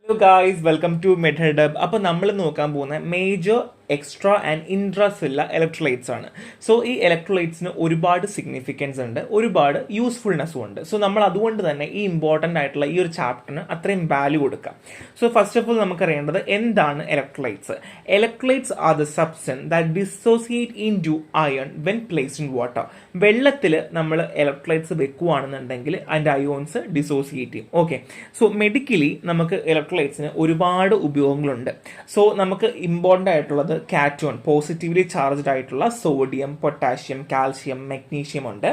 Hello guys, welcome to മെഡ്ഹെഡബ്. അപ്പോൾ നമ്മൾ നോക്കാൻ പോകുന്ന major extra and intracellular electrolytes ആണ്. സോ ഈ ഇലക്ട്രോലൈറ്റ്സിന് ഒരുപാട് സിഗ്നിഫിക്കൻസ് ഉണ്ട്, ഒരുപാട് യൂസ്ഫുൾനെസ്സും ഉണ്ട്. സോ നമ്മൾ അതുകൊണ്ട് തന്നെ ഈ ഇമ്പോർട്ടൻ്റ് ആയിട്ടുള്ള ഈ ഒരു ചാപ്റ്ററിന് അത്രയും വാല്യൂ കൊടുക്കാം. സോ ഫസ്റ്റ് ഓഫ് ഓൾ നമുക്കറിയേണ്ടത് എന്താണ് electrolytes. Electrolytes are the substance that dissociate into ion when placed in water. വെള്ളത്തിൽ നമ്മൾ ഇലക്ട്രോലൈറ്റ്സ് വെക്കുകയാണെന്നുണ്ടെങ്കിൽ അതിൻ്റെ അയോൺസ് ഡിസോസിയേറ്റ് ചെയ്യും. ഓക്കെ, സോ മെഡിക്കലി നമുക്ക് ഇലക്ട്രോലൈറ്റ്സിന് ഒരുപാട് ഉപയോഗങ്ങളുണ്ട്. സോ നമുക്ക് ഇമ്പോർട്ടൻ്റ് ആയിട്ടുള്ളത് കാറ്റോൺ, പോസിറ്റീവ്ലി ചാർജ്ഡ് ആയിട്ടുള്ള സോഡിയം, പൊട്ടാഷ്യം, കാൽഷ്യം, മെഗ്നീഷ്യം ഉണ്ട്.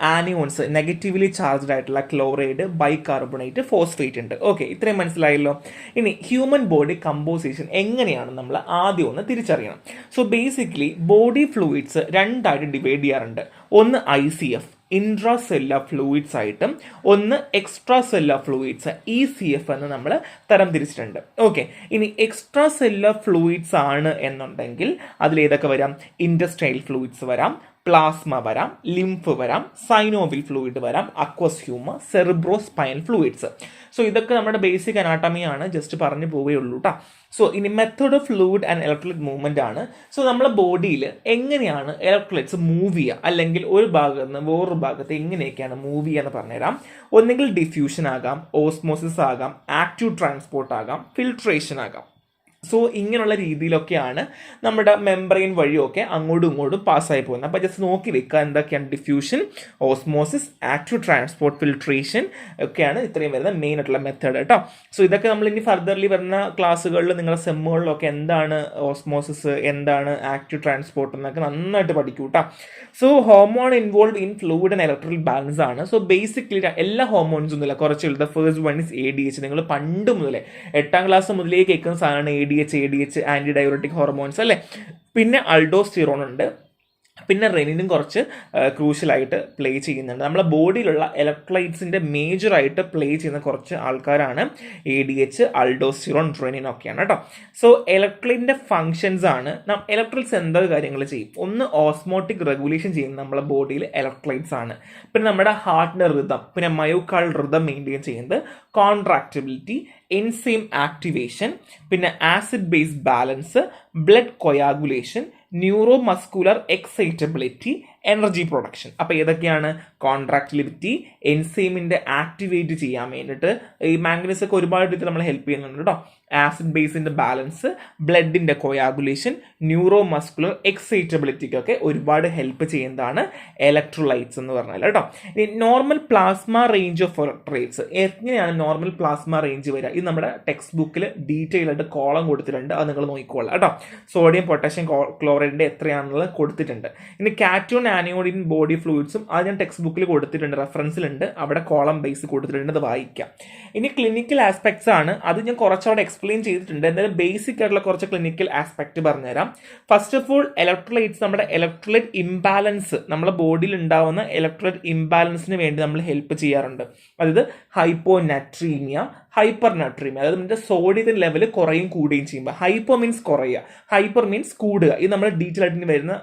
ആനിയോൺസ്, നെഗറ്റീവ്ലി ചാർജ്ഡ് ആയിട്ടുള്ള ക്ലോറൈഡ്, ബൈകാർബണേറ്റ്, ഫോസ്ഫേറ്റ് ഉണ്ട്. ഓക്കെ, ഇത്രയും മനസ്സിലായല്ലോ. ഇനി ഹ്യൂമൻ ബോഡി കമ്പോസിഷൻ എങ്ങനെയാണ് നമ്മൾ ആദ്യം ഒന്ന് തിരിച്ചറിയണം. സോ ബേസിക്കലി ബോഡി ഫ്ലൂയിഡ്സ് രണ്ടായിട്ട് ഡിവൈഡ് ചെയ്യാറുണ്ട്. ഒന്ന് ICF, ഇൻട്രാ സെല്ലുലാർ ഫ്ലൂയിഡ്സ് ആയിട്ടും ഒന്ന് എക്സ്ട്രാ സെല്ലുലാർ ഫ്ലൂയിഡ്സ്, ECF എന്ന് നമ്മൾ തരം തിരിച്ചിട്ടുണ്ട്. ഓക്കെ, ഇനി എക്സ്ട്രാ സെല്ലുലാർ ഫ്ലൂയിഡ്സ് ആണ് എന്നുണ്ടെങ്കിൽ അതിലേതൊക്കെ വരാം? ഇൻറ്റസ്റ്റൈൽ ഫ്ലൂയിഡ്സ് വരാം, പ്ലാസ്മ വരാം, ലിംഫ് വരാം, സൈനോവിൽ ഫ്ലൂയിഡ് വരാം, aqueous humour, cerebrospinal fluids. So ഇതൊക്കെ നമ്മുടെ ബേസിക് അനാട്ടമിയാണ്, ജസ്റ്റ് പറഞ്ഞു പോവുകയുള്ളൂ കേട്ടോ. സോ ഇനി method of fluid and electrolyte movement ആണ്. സോ നമ്മുടെ ബോഡിയിൽ എങ്ങനെയാണ് ഇലക്ട്രോലൈറ്റ്സ് മൂവ് ചെയ്യുക, അല്ലെങ്കിൽ ഒരു ഭാഗത്ത് നിന്ന് വേറൊരു ഭാഗത്ത് എങ്ങനെയൊക്കെയാണ് മൂവ് ചെയ്യുക എന്ന് പറഞ്ഞുതരാം. ഒന്നെങ്കിൽ ഡിഫ്യൂഷൻ ആകാം, ഓസ്മോസിസ് ആകാം, ആക്റ്റീവ് ട്രാൻസ്പോർട്ട് ആകാം, ഫിൽട്രേഷൻ ആകാം. സോ ഇങ്ങനെയുള്ള രീതിയിലൊക്കെയാണ് നമ്മുടെ മെംബ്രെയിൻ വഴിയൊക്കെ അങ്ങോട്ടും ഇങ്ങോട്ടും പാസ്സായി പോകുന്നത്. അപ്പോൾ ജസ്റ്റ് നോക്കി വെക്കുക എന്തൊക്കെയാണ് diffusion, osmosis, active transport, filtration ഒക്കെയാണ് ഇത്രയും വരുന്ന മെയിൻ ആയിട്ടുള്ള മെത്തേഡ് കേട്ടോ. സോ ഇതൊക്കെ നമ്മൾ ഇനി ഫർദർലി വരുന്ന ക്ലാസ്സുകളിൽ നിങ്ങളുടെ സെമ്മുകളിലൊക്കെ എന്താണ് ഓസ്മോസിസ്, എന്താണ് ആക്റ്റീവ് ട്രാൻസ്പോർട്ട് എന്നൊക്കെ നന്നായിട്ട് പഠിക്കൂ കേട്ടോ. So hormone involve in fluid and electrical balance ആണ്. സോ ബേസിക്കലി എല്ലാ ഹോർമോൺസും ഒന്നുമില്ല, കുറച്ചുള്ള ഫസ്റ്റ് വൺ ഇസ് ADH. നിങ്ങൾ പണ്ട് മുതലേ 8ാം ക്ലാസ് മുതലേ കേൾക്കുന്ന സാധനമാണ് ADH, ആന്റി ഡയബറ്റിക് ഹോർമോൺസ് അല്ലേ. പിന്നെ അൾഡോസ്റ്റിറോൺ ഉണ്ട്, പിന്നെ റെനിനും കുറച്ച് ക്രൂഷ്യലായിട്ട് പ്ലേ ചെയ്യുന്നുണ്ട്. നമ്മളെ ബോഡിയിലുള്ള ഇലക്ട്രോലൈറ്റ്സിൻ്റെ മേജറായിട്ട് പ്ലേ ചെയ്യുന്ന കുറച്ച് ആൾക്കാരാണ് ADH, അൾഡോസ്റ്റിറോൺ, റെനിൻ ഒക്കെയാണ് കേട്ടോ. സോ ഇലക്ട്രോലൈറ്റിൻ്റെ ഫങ്ഷൻസ് ആണ്. ഇലക്ട്രോലൈറ്റ്സ് എന്തൊക്കെ കാര്യങ്ങൾ ചെയ്യും? ഒന്ന് ഓസ്മോട്ടിക് റെഗുലേഷൻ ചെയ്യുന്നത് നമ്മളെ ബോഡിയിൽ ഇലക്ട്രോലൈറ്റ്സ് ആണ്. പിന്നെ നമ്മുടെ ഹാർട്ടിൻ്റെ റിതം, പിന്നെ മയോകാർഡ് റിതം മെയിൻറ്റെയിൻ ചെയ്യുന്നത് കോൺട്രാക്റ്റിബിലിറ്റി, എൻസൈം ആക്ടിവേഷൻ, പിന്നെ acid base balance, blood coagulation, neuro muscular excitability, energy production. അപ്പോൾ ഏതൊക്കെയാണ്? കോൺട്രാക്റ്റിലിറ്റി, എൻസൈമിൻ്റെ ആക്ടിവേറ്റ് ചെയ്യാൻ വേണ്ടിയിട്ട് ഈ മാംഗനീസ് ഒക്കെ ഒരുപാട് രീതിയിൽ നമ്മളെ ഹെൽപ്പ് ചെയ്യുന്നുണ്ട് കേട്ടോ. ആസിഡ് ബേസിൻ്റെ ബാലൻസ്, ബ്ലഡിൻ്റെ കൊയാഗുലേഷൻ, ന്യൂറോ മസ്കുലർ എക്സൈറ്റബിലിറ്റിക്കൊക്കെ ഒരുപാട് ഹെൽപ്പ് ചെയ്യുന്നതാണ് ഇലക്ട്രോലൈറ്റ്സ് എന്ന് പറഞ്ഞാൽ കേട്ടോ. ഇനി normal plasma range of electrolytes. എങ്ങനെയാണ് നോർമൽ പ്ലാസ്മ റേഞ്ച് വരിക? ഇത് നമ്മുടെ ടെക്സ്റ്റ് ബുക്കിൽ ഡീറ്റെയിൽ ആയിട്ട് കോളം കൊടുത്തിട്ടുണ്ട്, അത് നിങ്ങൾ നോക്കിക്കോളാം കേട്ടോ. സോഡിയം, പൊട്ടാഷ്യം, ക്ലോറൈഡിൻ്റെ എത്രയാണെന്നുള്ളത് കൊടുത്തിട്ടുണ്ട്. ഇനി കാറ്റോൺ, ആനിയോഡിൻ ബോഡി ഫ്ലൂയിഡ്സും അത് ഞാൻ ടെക്സ്റ്റ് ബുക്കിൽ കൊടുത്തിട്ടുണ്ട്, റെഫറൻസിലുണ്ട്, അവിടെ കോളം ബേസ് കൊടുത്തിട്ടുണ്ട്, അത് വായിക്കാം. ഇനി ക്ലിനിക്കൽ ആസ്പെക്ട്സ് ആണ്, അത് ഞാൻ കുറച്ചവിടെ എക്സ്പ്ലെയിൻ ചെയ്തിട്ടുണ്ട്. എന്തായാലും ബേസിക് ആയിട്ടുള്ള കുറച്ച് ക്ലിനിക്കൽ ആസ്പെക്ട് പറഞ്ഞുതരാം. ഫസ്റ്റ് ഓഫ് ഓൾ ഇലക്ട്രോലൈറ്റ്സ്, നമ്മുടെ ഇലക്ട്രോലൈറ്റ് ഇംബാലൻസ്, നമ്മുടെ ബോഡിയിൽ ഉണ്ടാവുന്ന ഇലക്ട്രോലൈറ്റ് ഇംബാലൻസിന് വേണ്ടി നമ്മൾ ഹെൽപ്പ് ചെയ്യാറുണ്ട്. അതായത് ഹൈപ്പോനാട്രീമിയ, ഹൈപ്പർ നാട്രീമിയ, അതായത് നമ്മുടെ സോഡിയത്തിൻ്റെ ലെവൽ കുറയും കൂടുകയും ചെയ്യുമ്പോൾ. ഹൈപ്പോ മീൻസ് കുറയുക, ഹൈപ്പർ മീൻസ് കൂടുക. ഇത് നമ്മൾ ഡീറ്റെയിൽ ആയിട്ട് വരുന്ന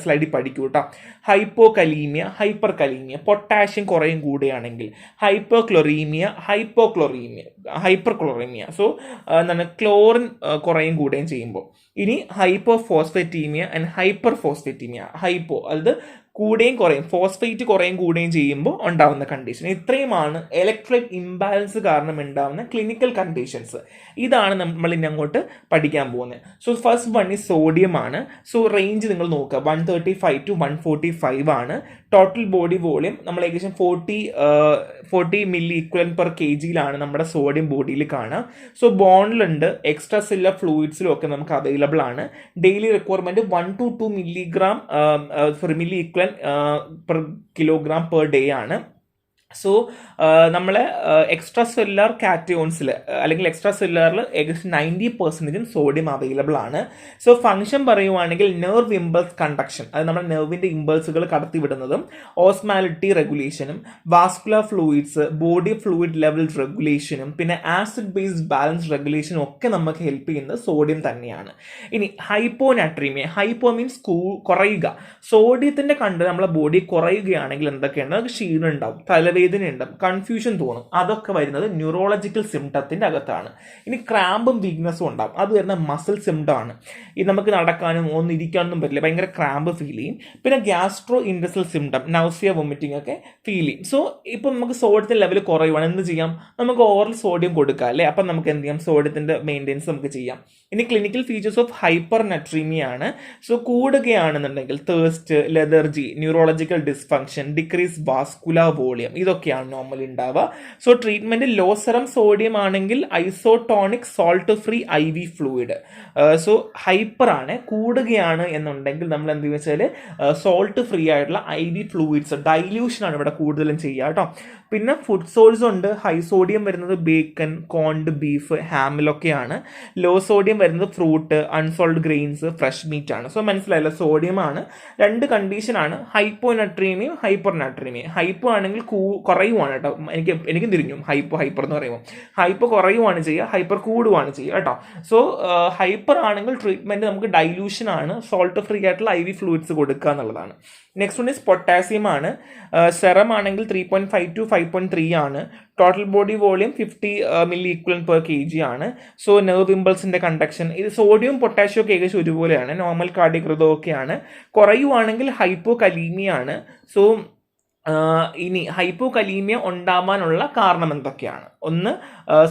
സ്ലൈഡിൽ പഠിക്കൂ കേട്ടോ. Hypokalaemia, hyperkalaemia, potassium കുറയും കൂടുകയാണെങ്കിൽ. Hypochloraemia, hyperchloraemia. So എന്താണ്, ക്ലോറിൻ കുറയും കൂടുകയും ചെയ്യുമ്പോൾ. ഇനി hypophosphataemia and hyperphosphataemia. Hypo അതായത് കൂടുകയും കുറയും, ഫോസ്ഫേറ്റ് കുറയും കൂടുകയും ചെയ്യുമ്പോൾ ഉണ്ടാവുന്ന കണ്ടീഷൻ. ഇത്രയുമാണ് ഇലക്ട്രോലൈറ്റ് ഇംബാലൻസ് കാരണം ഉണ്ടാവുന്ന ക്ലിനിക്കൽ കണ്ടീഷൻസ്. ഇതാണ് നമ്മൾ ഇനി അങ്ങോട്ട് പഠിക്കാൻ പോകുന്നത്. സോ ഫസ്റ്റ് വൺ ഈ സോഡിയം ആണ്. സോ റേഞ്ച് നിങ്ങൾ നോക്കുക, 135 to 145 ആണ്. ടോട്ടൽ ബോഡി വോളിയം നമ്മൾ ഏകദേശം 40 മില്ലി ഇക്വലന്റ് പെർ kg നമ്മുടെ സോഡിയം ബോഡിയിൽ കാണുക. സോ ബോണ്ടിലുണ്ട്, എക്സ്ട്രാ സെല്ലുലാർ ഫ്ലൂയിഡ്സിലും ഒക്കെ നമുക്ക് അവൈലബിൾ ആണ്. Daily requirement 1 to 2 milliequivalent per kilogram per day ആണ്. സോ നമ്മളെ എക്സ്ട്രാ സെല്ലുലാർ കാറ്റയോൺസിൽ അല്ലെങ്കിൽ എക്സ്ട്രാ സെല്ലുലാറിൽ ഏകദേശം 90% സോഡിയം അവൈലബിൾ ആണ്. സോ ഫംഗ്ഷൻ പറയുവാണെങ്കിൽ നെർവ് ഇമ്പൾസ് കണ്ടക്ഷൻ, അത് നമ്മുടെ നെർവിൻ്റെ ഇമ്പൾസുകൾ കടത്തിവിടുന്നതും, ഓസ്മാലിറ്റി റെഗുലേഷനും, vascular fluids, body fluid level റെഗുലേഷനും, പിന്നെ ആസിഡ് ബേസ്ഡ് ബാലൻസ് റെഗുലേഷനും ഒക്കെ നമുക്ക് ഹെൽപ്പ് ചെയ്യുന്നത് സോഡിയം തന്നെയാണ്. ഇനി ഹൈപ്പോനാട്രീമിയ, ഹൈപ്പോ മീൻസ് കുറയുക. സോഡിയത്തിൻ്റെ കണ്ട് നമ്മളെ ബോഡി കുറയുകയാണെങ്കിൽ എന്തൊക്കെയാണ്? ക്ഷീണം ഉണ്ടാവും, തലവേദന തലവേദന ഉണ്ടാവും, കൺഫ്യൂഷൻ തോന്നും, അതൊക്കെ വരുന്നത് ന്യൂറോളജിക്കൽ സിംറ്റത്തിന്റെ അകത്താണ്. ഇനി ക്രാമ്പും വീക്ക്നെസ്സും ഉണ്ടാവും, അത് വരുന്ന മസിൽ സിംറ്റം ആണ്. ഈ നമുക്ക് നടക്കാനും ഒന്നും ഇരിക്കാനൊന്നും പറ്റില്ല, ഭയങ്കര ക്രാമ്പ് ഫീൽ ചെയ്യും. പിന്നെ ഗ്യാസ്ട്രോ ഇൻഡസ്ട്രൽ സിംറ്റം, നൗസിയ വൊമിറ്റിംഗ് ഒക്കെ ഫീൽ ചെയ്യും. സോ ഇപ്പം നമുക്ക് സോഡിയത്തിന്റെ ലെവൽ കുറയുവാണ്, എന്ത് ചെയ്യാം, നമുക്ക് ഓറൽ സോഡിയം കൊടുക്കാം അല്ലേ, അപ്പം നമുക്ക് എന്ത് ചെയ്യാം, സോഡിയത്തിന്റെ മെയിൻ്റെനൻസ് നമുക്ക് ചെയ്യാം. ഇനി clinical features of hypernatraemia ആണ്. സോ കൂടുകയാണെന്നുണ്ടെങ്കിൽ thirst, lethargy, neurological dysfunction, decrease vascular volume, ഇതൊക്കെയാണ് നോർമലി ഉണ്ടാവുക. So treatment low serum sodium ആണെങ്കിൽ isotonic salt free IV fluid. So hyper ആണ്, കൂടുകയാണ് എന്നുണ്ടെങ്കിൽ നമ്മൾ എന്ത് വെച്ചാൽ സോൾട്ട് ഫ്രീ ആയിട്ടുള്ള IV ഫ്ലൂയിഡ്സ് ഡൈല്യൂഷൻ ആണ് ഇവിടെ കൂടുതലും ചെയ്യുക കേട്ടോ. പിന്നെ ഫുഡ് സോഴ്സ് ഉണ്ട്. ഹൈ സോഡിയം വരുന്നത് ബേക്കൺ, കോൺഡ് ബീഫ്, ഹാമിലൊക്കെയാണ്. ലോ സോഡിയം വരുന്നത് fruit, unsalted grains, fresh meet ആണ്. സോ മനസ്സിലായല്ലോ, സോഡിയം ആണ്. രണ്ട് കണ്ടീഷനാണ്, ഹൈപ്പോ നട്രീമിയും ഹൈപ്പർ നട്രീമിയും. ഹൈപ്പോ ആണെങ്കിൽ കുറയുവാണ് കേട്ടോ, എനിക്ക് തിരിഞ്ഞു ഹൈപ്പർ എന്ന് പറയുമ്പോൾ. ഹൈപ്പോ കുറയുവാണ് ചെയ്യുക, ഹൈപ്പർ കൂടുവാണ് ചെയ്യുക കേട്ടോ. സോ ഹൈപ്പർ ആണെങ്കിൽ ട്രീറ്റ്മെന്റ് നമുക്ക് ഡൈല്യൂഷൻ ആണ്, സോൾട്ട് ഫ്രീ ആയിട്ടുള്ള IV ഫ്ലൂയിഡ്സ് കൊടുക്കുക എന്നുള്ളതാണ്. നെക്സ്റ്റ് വൺ ഈസ് പൊട്ടാസ്യം ആണ്. സെറം ആണെങ്കിൽ 3.5 to 5.3 ആണ്. Total body volume 50 milli equivalent per kg ആണ്. സോ നെർവ് ഇമ്പൾസിന്റെ കണ്ടക്ഷൻ, ഇത് സോഡിയം പൊട്ടാഷ്യം ഒക്കെ ഏകദേശം ഒരുപോലെയാണ്. നോർമൽ കാർഡിയക് റിതം ഒക്കെയാണ്. കുറയുവാണെങ്കിൽ ഹൈപ്പോ കലീമിയ ആണ്. സോ ഇനി ഹൈപ്പോ കലീമിയ ഉണ്ടാവാനുള്ള കാരണം എന്തൊക്കെയാണ്? ഒന്ന്,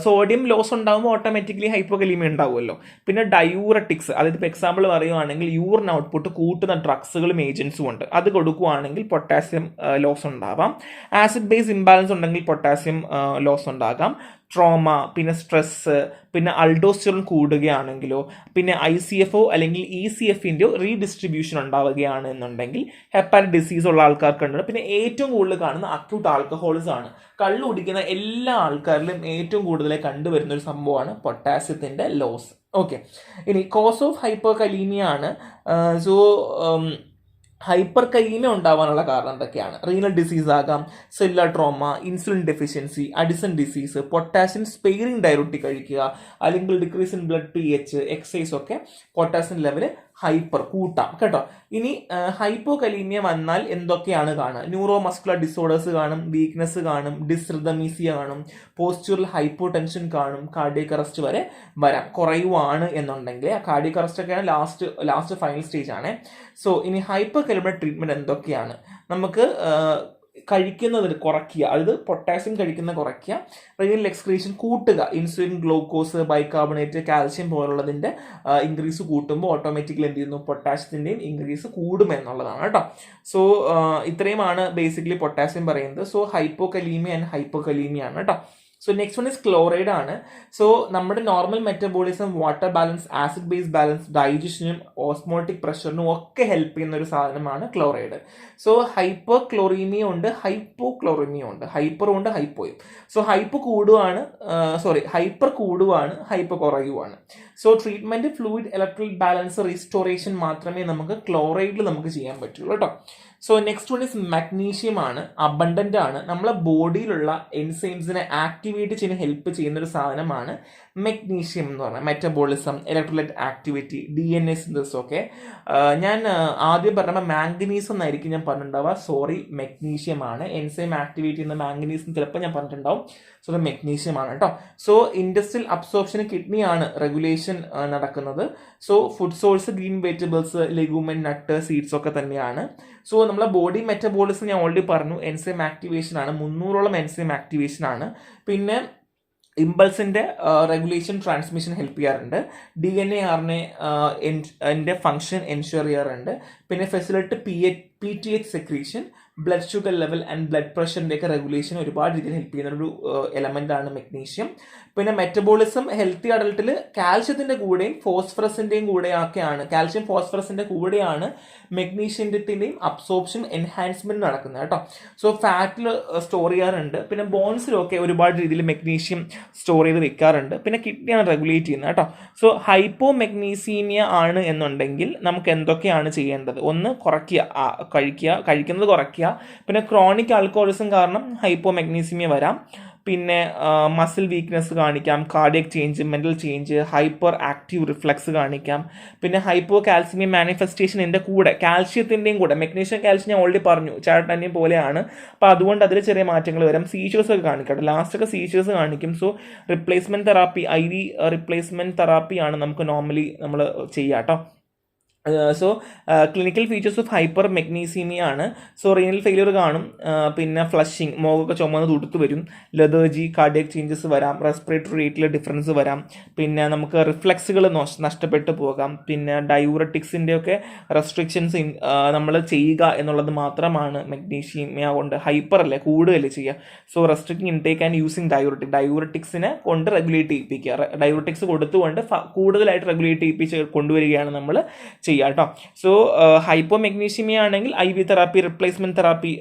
സോഡിയം ലോസ് ഉണ്ടാകുമ്പോൾ ഓട്ടോമാറ്റിക്കലി ഹൈപ്പോ കലീമിയ ഉണ്ടാവുമല്ലോ. പിന്നെ ഡയൂററ്റിക്സ്, അതായത് ഇപ്പോൾ എക്സാമ്പിൾ പറയുവാണെങ്കിൽ യൂറിൻ ഔട്ട്പുട്ട് കൂട്ടുന്ന ഡ്രഗ്സുകളും ഏജൻസും ഉണ്ട്, അത് കൊടുക്കുവാണെങ്കിൽ പൊട്ടാസ്യം ലോസ് ഉണ്ടാവാം. ആസിഡ് ബേസ് ഇംബാലൻസ് ഉണ്ടെങ്കിൽ പൊട്ടാസ്യം ലോസ് ഉണ്ടാകാം. ട്രോമ, പിന്നെ സ്ട്രെസ്, പിന്നെ അൾഡോസ്റ്ററോൺ കൂടുകയാണെങ്കിലോ, പിന്നെ ICFO അല്ലെങ്കിൽ ECFന്റെയോ റീഡിസ്ട്രിബ്യൂഷൻ ഉണ്ടാവുകയാണ് എന്നുണ്ടെങ്കിൽ ഹെപ്പാറ്റിക് ഡിസീസ് ഉള്ള ആൾക്കാർക്കുണ്ട്. പിന്നെ ഏറ്റവും കൂടുതൽ കാണുന്ന അക്യൂട്ട് ആൽക്കഹോളിസം ആണ്. കള്ളു കുടിക്കുന്ന എല്ലാ ആൾക്കാരിലും ഏറ്റവും കൂടുതലായി കണ്ടുവരുന്ന ഒരു സംഭവമാണ് പൊട്ടാസ്യത്തിന്റെ ലോസ്. ഓക്കെ, ഇനി കോസ് ഓഫ് ഹൈപ്പർ കലീമിയ ആണ്. സോ ഹൈപ്പർ കലീമിയ ഉണ്ടാവാനുള്ള കാരണം എന്തൊക്കെയാണ്? റീനൽ ഡിസീസ് ആകാം, cellular trauma, insulin deficiency, Addison disease, potassium sparing diuretic കഴിക്കുക, അല്ലെങ്കിൽ decrease in blood pH, exercise ഒക്കെ പൊട്ടാസ്യം ലെവൽ ഹൈപ്പർ കൂട്ടാം കേട്ടോ. ഇനി ഹൈപ്പോ കലീമിയ വന്നാൽ എന്തൊക്കെയാണ് കാണുക? ന്യൂറോ മസ്കുലർ ഡിസോർഡേഴ്സ് കാണും, വീക്ക്നെസ് കാണും, ഡിസ്റിതമീസിയ കാണും, പോസ്റ്റുറൽ ഹൈപ്പോ ടെൻഷൻ കാണും, കാർഡിയക് അറസ്റ്റ് വരെ വരാം. കുറയുവാണ് എന്നുണ്ടെങ്കിൽ കാർഡിയക് അറസ്റ്റ് ഒക്കെയാണ് ലാസ്റ്റ് ഫൈനൽ സ്റ്റേജ് ആണ്. സോ ഇനി ഹൈപ്പർ കലീമിയ ട്രീറ്റ്മെന്റ് എന്തൊക്കെയാണ്? നമുക്ക് കഴിക്കുന്നതിന് കുറയ്ക്കുക, അതായത് പൊട്ടാസ്യം കഴിക്കുന്ന കുറയ്ക്കുക, റീനൽ എക്സ്ക്രീഷൻ കൂട്ടുക, ഇൻസുലിൻ, ഗ്ലൂക്കോസ്, ബൈകാർബണേറ്റ്, കാൽഷ്യം പോലുള്ളതിന്റെ ഇൻക്രീസ് കൂട്ടുമ്പോൾ ഓട്ടോമാറ്റിക്കലി എന്ത് ചെയ്യുന്നു, പൊട്ടാസ്യത്തിന്റെയും ഇൻക്രീസ് കൂടും എന്നുള്ളതാണ് കേട്ടോ. സോ ഇത്രയുമാണ് ബേസിക്കലി പൊട്ടാസ്യം പറയുന്നത്. സോ ഹൈപ്പോകലീമിയ ആൻഡ് ഹൈപ്പോകലീമിയ ആണ് കേട്ടോ. So next one is chloride ആണ്. സോ നമ്മുടെ normal metabolism, water balance, acid base balance, ഡൈജഷനും ഓസ്മോട്ടിക് പ്രഷറിനും ഒക്കെ ഹെൽപ്പ് ചെയ്യുന്ന ഒരു സാധനമാണ് ക്ലോറൈഡ്. സോ ഹൈപ്പർ ക്ലോറീമിയ ഉണ്ട്, ഹൈപ്പോ ക്ലോറീമിയ ഉണ്ട്, ഹൈപ്പറും ഉണ്ട്, ഹൈപ്പോയും. സോ ഹൈപ്പർ കൂടുവാണ്, ഹൈപ്പർ കുറയുവാണ്. So treatment fluid electric balance restoration മാത്രമേ നമുക്ക് ക്ലോറൈഡിൽ നമുക്ക് ചെയ്യാൻ പറ്റുള്ളൂ കേട്ടോ. So next one is magnesium ആണ്. അബണ്ടന്റ് ആണ്, നമ്മളെ ബോഡിയിലുള്ള എൻസൈംസിനെ ആക്ടിവേറ്റ് ചെയ്യാൻ ഹെൽപ്പ് ചെയ്യുന്ന ഒരു സാധനമാണ് മഗ്നീഷ്യം എന്ന് പറഞ്ഞാൽ. Metabolism, electrolyte activity, DNA synthesis ഒക്കെ. ഞാൻ ആദ്യം പറഞ്ഞപ്പോൾ മാംഗനീസ് എന്നായിരിക്കും ഞാൻ പറഞ്ഞിട്ടുണ്ടാവുക, സോറി, മഗ്നീഷ്യം ആണ്. എൻസൈം ആക്ടിവേറ്റ് ചെയ്യുന്ന മാംഗനീസ് ചിലപ്പോൾ ഞാൻ പറഞ്ഞിട്ടുണ്ടാവും. സോ അത് മഗ്നീഷ്യം ആണ് കേട്ടോ. സോ ഇൻഡസ്ട്രിയൽ അബ്സോർപ്ഷൻ കിഡ്നി ആണ് റെഗുലേഷൻ നടക്കുന്നത്. So food source green vegetables, legumin, nut, seeds ഒക്കെ തന്നെയാണ്. സോ നമ്മളെ ബോഡി മെറ്റബോളിസം ഞാൻ ഓൾറെഡി പറഞ്ഞു, എൻസൈം ആക്ടിവേഷൻ ആണ്, 300ഓളം എൻസൈം ആക്ടിവേഷൻ ആണ്. പിന്നെ ഇമ്പൾസിന്റെ റെഗുലേഷൻ, ട്രാൻസ്മിഷൻ ഹെൽപ്പ് ചെയ്യാറുണ്ട്. DNA RNA ഫംഗ്ഷൻ എൻഷുർ ചെയ്യാറുണ്ട്. പിന്നെ facility PTH secretion, blood sugar level and blood പ്രഷറിന്റെ ഒക്കെ റെഗുലേഷൻ ഒരുപാട് രീതിയിൽ ഹെൽപ്പ് ചെയ്യുന്ന ഒരു എലമെന്റ് ആണ് മഗ്നീഷ്യം. പിന്നെ മെറ്റബോളിസം ഹെൽത്തി അഡൾട്ടിൽ കാൽഷ്യത്തിന്റെ കൂടെയും ഫോസ്ഫറസിന്റെയും കൂടെയൊക്കെയാണ്, കാൽഷ്യം ഫോസ്ഫറസിന്റെ കൂടെയാണ് മഗ്നീഷ്യത്തിന്റെയും അബ്സോർപ്ഷൻ എൻഹാൻസ്മെന്റ് നടക്കുന്നത് കേട്ടോ. സോ ഫാറ്റിൽ സ്റ്റോർ ചെയ്യാറുണ്ട്. പിന്നെ ബോൺസിലൊക്കെ ഒരുപാട് രീതിയിൽ മഗ്നീഷ്യം സ്റ്റോർ ചെയ്ത് വെക്കാറുണ്ട്. പിന്നെ കിഡ്നിയാണ് റെഗുലേറ്റ് ചെയ്യുന്നത് കേട്ടോ. സോ ഹൈപ്പോ മഗ്നീസീമിയ ആണ് എന്നുണ്ടെങ്കിൽ നമുക്ക് എന്തൊക്കെയാണ് ചെയ്യേണ്ടത്? ഒന്ന്, കഴിക്കുന്നത് കുറയ്ക്കുക. പിന്നെ ക്രോണിക് ആൽക്കഹോളിസം കാരണം ഹൈപ്പോ മഗ്നീസീമിയ വരാം. പിന്നെ മസിൽ വീക്ക്നെസ് കാണിക്കാം, cardiac change, mental change, hyperactive reflex കാണിക്കാം. പിന്നെ ഹൈപ്പോ കാൽസ്യമിയം മാനിഫെസ്റ്റേഷൻ്റെ കൂടെ കാൽഷ്യത്തിൻ്റെയും കൂടെ, മെഗ്നീഷ്യം കാൽഷ്യം ഞാൻ ഓൾറെഡി പറഞ്ഞു ചാട്ടൻ്റെയും പോലെയാണ്, അപ്പോൾ അതുകൊണ്ട് അതിൽ ചെറിയ മാറ്റങ്ങൾ വരാം. സീച്ചേഴ്സ് ഒക്കെ കാണിക്കട്ടെ, ലാസ്റ്റൊക്കെ സീച്ചേഴ്സ് കാണിക്കും. So replacement therapy, IV replacement തെറാപ്പിയാണ് നമുക്ക് നോർമലി നമ്മൾ ചെയ്യുക കേട്ടോ. So clinical features of hypermagnesaemia ആണ്. സോ റീനൽ ഫെയിലിയർ കാണും, പിന്നെ ഫ്ലഷിങ്, മുഖമൊക്കെ ചുമന്ന് തുടുത്ത് വരും, ലെതർജി, കാർഡിയക് ചേഞ്ചസ് വരാം, റെസ്പിറേറ്ററി റേറ്റിൽ ഡിഫറൻസ് വരാം, പിന്നെ നമുക്ക് റിഫ്ലക്സുകൾ നഷ്ടപ്പെട്ടു പോകാം, പിന്നെ ഡയൂററ്റിക്സിൻ്റെ ഒക്കെ റെസ്ട്രിക്ഷൻസ് നമ്മൾ ചെയ്യുക എന്നുള്ളത് മാത്രമാണ് മെഗ്നീഷ്യമിയ കൊണ്ട്. ഹൈപ്പർ അല്ലേ, കൂടുതൽ ചെയ്യുക. So restricting intake and using ഡയൂററ്റിക്സിനെ കൊണ്ട് റെഗുലേറ്റ് ചെയ്യിപ്പിക്കുക, ഡയൂററ്റിക്സ് കൊടുത്തുകൊണ്ട് കൂടുതലായിട്ട് റെഗുലേറ്റ് ചെയ്യിപ്പിച്ച് കൊണ്ടുവരികയാണ് നമ്മൾ ചെയ്യുക കേട്ടോ. സോ ഹൈപ്പോ മെഗ്നീഷ്യമിയ ആണെങ്കിൽ IV തെറാപ്പി, റിപ്ലേസ്മെന്റ് തെറാപ്പി,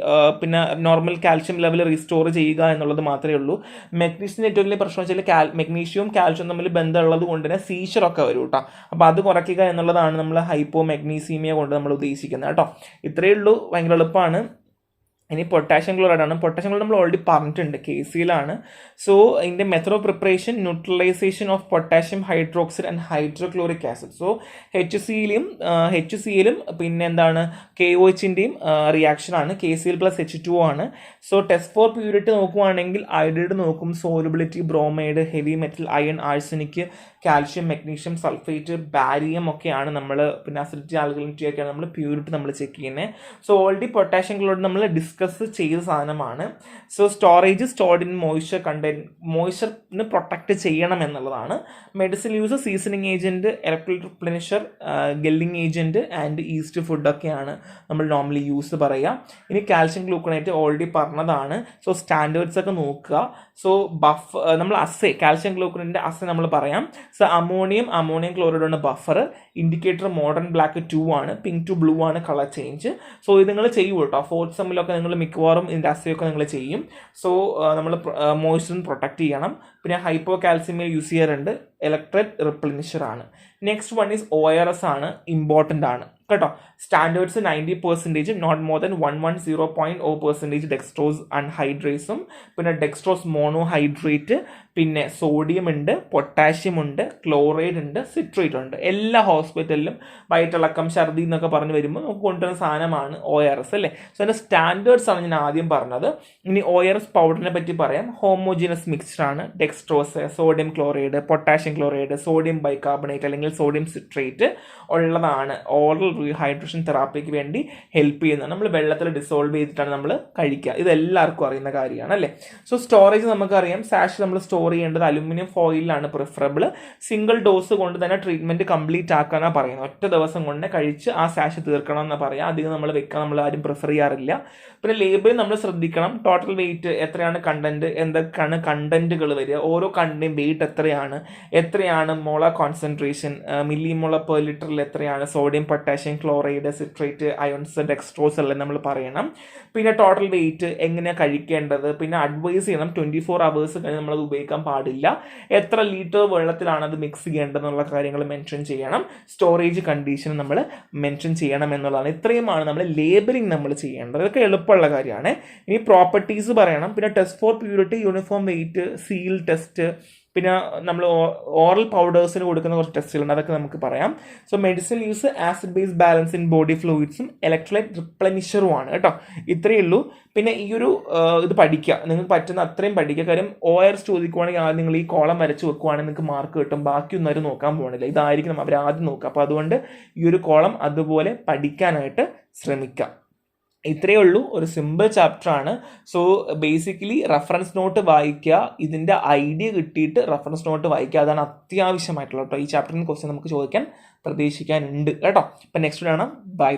പിന്നെ നോർമൽ കാൽഷ്യം ലെവൽ റീസ്റ്റോർ ചെയ്യുക എന്നുള്ളത് മാത്രമേ ഉള്ളൂ. മെഗ്നീഷ്യത്തിൻ്റെ ഏറ്റവും വലിയ പ്രശ്നം വെച്ചാൽ മെഗ്നീഷ്യവും കാൽഷ്യം തമ്മിൽ ബന്ധമുള്ളത് കൊണ്ട് തന്നെ സീഷറൊക്കെ വരും കേട്ടോ. അപ്പോൾ അത് കുറയ്ക്കുക എന്നുള്ളതാണ് നമ്മൾ ഹൈപ്പോ മെഗ്നീസീമിയ കൊണ്ട് നമ്മൾ ഉദ്ദേശിക്കുന്നത് കേട്ടോ. ഇത്രയേ ഉള്ളൂ, ഭയങ്കര എളുപ്പമാണ്. ഇനി പൊട്ടാഷ്യം ക്ലോറൈഡ് ആണ്. പൊട്ടാഷ്യം ക്ലോറൈഡ് നമ്മൾ ഓൾറെഡി പറഞ്ഞിട്ടുണ്ട്, KCl. സോ ഇതിൻ്റെ method of preparation, neutralisation of potassium hydroxide and hydrochloric acid. So HCl പിന്നെ എന്താണ് KOHൻ്റെയും റിയാക്ഷനാണ്. KCl + H2O ആണ്. സോ ടെസ്റ്റ് ഫോർ പ്യൂരിറ്റി നോക്കുവാണെങ്കിൽ അയോഡൈഡ് നോക്കും, solubility, bromide, heavy metal, iron, arsenic, calcium, magnesium, sulphate, barium ഒക്കെയാണ് നമ്മൾ, പിന്നെ acidity, alkalinity ഒക്കെയാണ് നമ്മൾ പ്യൂരിറ്റി നമ്മൾ ചെക്ക് ചെയ്യുന്നത്. സോ ഓൾറെഡി പൊട്ടാഷ്യം ക്ലോറൈഡ് നമ്മൾ ഡിസ്കസ് ചെയ്ത സാധനമാണ്. So storage, stored in moisture contain, മോയ്സ്ചറിന് പ്രൊട്ടക്റ്റ് ചെയ്യണം എന്നുള്ളതാണ്. Medicine use, seasoning agent, electrolyte replenisher, gelling agent and yeast ഫുഡൊക്കെയാണ് നമ്മൾ നോർമലി യൂസ് പറയുക. ഇനി കാൽഷ്യം ഗ്ലൂക്കണേറ്റ് ഓൾറെഡി പറഞ്ഞതാണ്. സോ സ്റ്റാൻഡേർഡ്സ് ഒക്കെ നോക്കുക. സോ നമ്മൾ അസേ, കാൽഷ്യം ഗ്ലൂക്കണേറ്റിൻ്റെ അസേ നമ്മൾ പറയാം. സോ അമോണിയം ക്ലോറൈഡാണ് ബഫർ. ഇൻഡിക്കേറ്റർ മോഡേൺ ബ്ലാക്ക് 2 ആണ്, പിങ്ക് ടു ബ്ലൂ ആണ് കളർ ചേഞ്ച്. സോ ഇത് നിങ്ങൾ ചെയ്യൂ കേട്ടോ. 4th സെമ്മിലൊക്കെ നിങ്ങൾ മിക്കവാറും ഇതിൻ്റെ അസേയൊക്കെ നിങ്ങൾ ചെയ്യും. സോ നമ്മൾ മോയ്സ്ചറിന് പ്രൊട്ടക്റ്റ് ചെയ്യണം. പിന്നെ ഹൈപ്പോ കാൽസ്യമിയ യൂസ് ചെയ്യാറുണ്ട്, ഇലക്ട്രോലൈറ്റ് റിപ്ലെനിഷർ ആണ്. നെക്സ്റ്റ് വൺ ഈസ് ORS ആണ്, ഇമ്പോർട്ടൻ്റ് ആണ് കേട്ടോ. Standards 90%, not more than 110.0% dextrose അൺഹൈഡ്രേസും, പിന്നെ ഡെക്സ്ട്രോസ് മോണോഹൈഡ്രേറ്റ്, പിന്നെ സോഡിയം ഉണ്ട്, പൊട്ടാഷ്യം ഉണ്ട്, ക്ലോറൈഡ് ഉണ്ട്, സിട്രേറ്റ് ഉണ്ട്. എല്ലാ ഹോസ്പിറ്റലിലും വയറ്റിളക്കം, ഛർദി എന്നൊക്കെ പറഞ്ഞ് വരുമ്പോൾ നമുക്ക് കൊണ്ടുവരുന്ന സാധനമാണ് ORS അല്ലേ. സോ അതിൻ്റെ സ്റ്റാൻഡേർഡ്സ് ആണ് ഞാൻ ആദ്യം പറഞ്ഞത്. ഇനി ORS പൗഡറിനെ പറ്റി പറയാം. ഹോമോജിനസ് മിക്സ്ചർ ആണ്. Dextrose, sodium chloride, potassium chloride, sodium bicarbonate അല്ലെങ്കിൽ സോഡിയം സിട്രേറ്റ് ഉള്ളതാണ്. ഓറൽ റീഹൈഡ്രേഷൻ തെറാപ്പിക്ക് വേണ്ടി ഹെൽപ്പ് ചെയ്യുന്നത്. നമ്മൾ വെള്ളത്തിൽ ഡിസോൾവ് ചെയ്തിട്ടാണ് നമ്മൾ കഴിക്കുക. ഇത് എല്ലാവർക്കും അറിയുന്ന കാര്യമാണ് അല്ലേ. സോ സ്റ്റോറേജ് നമുക്കറിയാം. സാഷ് നമ്മൾ സ്റ്റോർ ചെയ്യേണ്ടത് അലുമിനിയം ഫോയിലാണ് പ്രിഫറബിൾ. സിംഗിൾ ഡോസ് കൊണ്ട് തന്നെ ട്രീറ്റ്മെന്റ് കംപ്ലീറ്റ് ആക്കാനാണ് പറയുന്നത്. ഒറ്റ ദിവസം കൊണ്ട് കഴിച്ച് ആ സാഷ് തീർക്കണം എന്നാണ് പറയുക. അധികം നമ്മൾ വെക്കാൻ നമ്മൾ ആരും പ്രിഫർ ചെയ്യാറില്ല. പിന്നെ ലേബിൾ നമ്മൾ ശ്രദ്ധിക്കണം. ടോട്ടൽ വെയിറ്റ് എത്രയാണ്, കണ്ടന്റ് എന്തൊക്കെയാണ് കണ്ടന്റുകൾ വരിക, ഓരോ കണ്ടന്റും വെയിറ്റ് എത്രയാണ് മോളാർ കോൺസെൻട്രേഷൻ, മില്ലിമോളാർ പെർ ലിറ്ററിൽ എത്രയാണ്, sodium, potassium, chloride, citrate, ions, dextrose എല്ലാം നമ്മൾ പറയണം. പിന്നെ ടോട്ടൽ വെയിറ്റ്, എങ്ങനെയാണ് കഴിക്കേണ്ടത്, പിന്നെ അഡ്വൈസ് ചെയ്യണം 24 hours കഴിഞ്ഞ് നമ്മളത് ഉപയോഗിക്കാൻ പാടില്ല. എത്ര ലിറ്റർ വെള്ളത്തിലാണ് അത് മിക്സ് ചെയ്യേണ്ടതെന്നുള്ള കാര്യങ്ങൾ മെൻഷൻ ചെയ്യണം. സ്റ്റോറേജ് കണ്ടീഷൻ നമ്മൾ മെൻഷൻ ചെയ്യണം എന്നുള്ളതാണ്. ഇത്രയുമാണ് നമ്മൾ ലേബലിംഗ് നമ്മൾ ചെയ്യേണ്ടത്. ഇതൊക്കെ എളുപ്പമുള്ള കാര്യമാണ്. ഇനി പ്രോപ്പർട്ടീസ് പറയണം. പിന്നെ test for purity, uniform weight, seal test, പിന്നെ നമ്മൾ ഓറൽ പൗഡേഴ്സിന് കൊടുക്കുന്ന കുറച്ച് ടെസ്റ്റുകളുണ്ട്, അതൊക്കെ നമുക്ക് പറയാം. So medicine use, acid base balance in body ഫ്ലൂയിഡ്സും, ഇലക്ട്രോലൈറ്റ് റിപ്ലെനിഷറും ആണ് കേട്ടോ. ഇത്രയേ ഉള്ളൂ. പിന്നെ ഈ ഒരു ഇത് പഠിക്കുക, നിങ്ങൾക്ക് പറ്റുന്ന അത്രയും പഠിക്കുക. കാര്യം ORS ചോദിക്കുവാണെങ്കിൽ ആദ്യം നിങ്ങൾ ഈ കോളം വരച്ച് വെക്കുവാണെങ്കിൽ നിങ്ങൾക്ക് മാർക്ക് കിട്ടും. ബാക്കിയൊന്നും അവർ നോക്കാൻ പോകുന്നില്ല, ഇതായിരിക്കും അവർ ആദ്യം നോക്കുക. അപ്പോൾ അതുകൊണ്ട് ഈ ഒരു കോളം അതുപോലെ പഠിക്കാനായിട്ട് ശ്രമിക്കാം. ഇത്രയേ ഉള്ളൂ. ഒരു സിമ്പിൾ ചാപ്റ്റർ ആണ്. സോ ബേസിക്കലി റെഫറൻസ് നോട്ട് വായിക്കുക, ഇതിൻ്റെ ഐഡിയ കിട്ടിയിട്ട് റെഫറൻസ് നോട്ട് വായിക്കുക, അതാണ് അത്യാവശ്യമായിട്ടുള്ള കേട്ടോ. ഈ ചാപ്റ്ററിന് ക്വസ്റ്റ്യൻ നമുക്ക് ചോദിക്കാൻ പ്രതീക്ഷിക്കാനുണ്ട് കേട്ടോ. അപ്പം നെക്സ്റ്റ് കാണാം. ബൈ.